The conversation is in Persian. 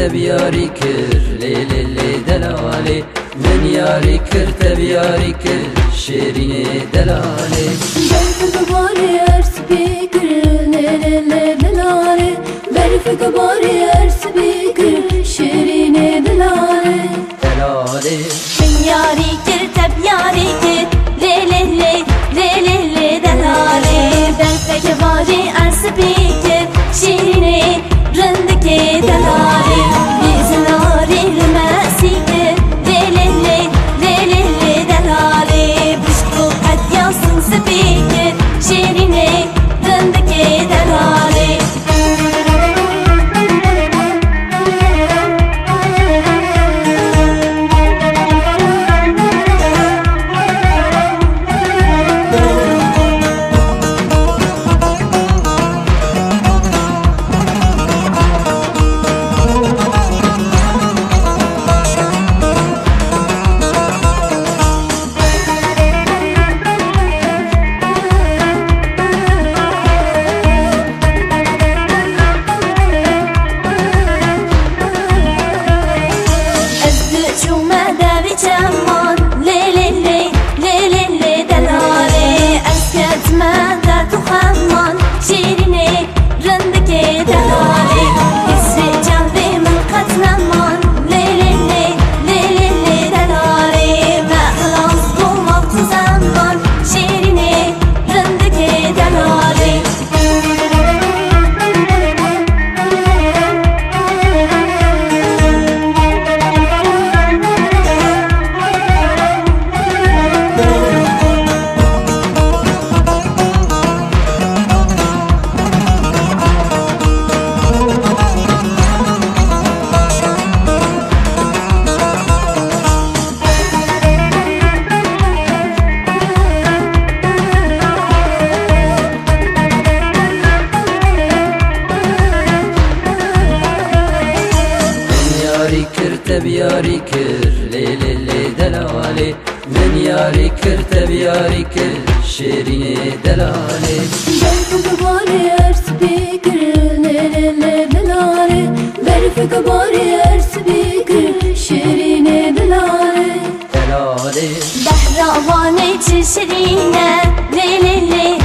تبياري كر ليلي لي دلالي من ياري كر تبياري كر شيرين دلالي برف قباري ارس بكر ليلي لي دلالي برف قباري ارس بكر شيرين دلالي دلالي من ياري كر تبياري كر ليلي لي ليلي لي دلالي برف قباري ارس بكر شيرين رندك دلالي بزناري المسيك ليلي لي ليلي لي دلالي بشكو قد ياسن سبيك شيرين رندك دلالي تبياري كر ليلي لي دلالي من ياري كر تبياري كر شيرين دلالي برف قباري ارس بكر ليلي لي دلالي برف قباري ارس بكر شيرين دلالي دلالي بحر اواني شيرين ليلي لي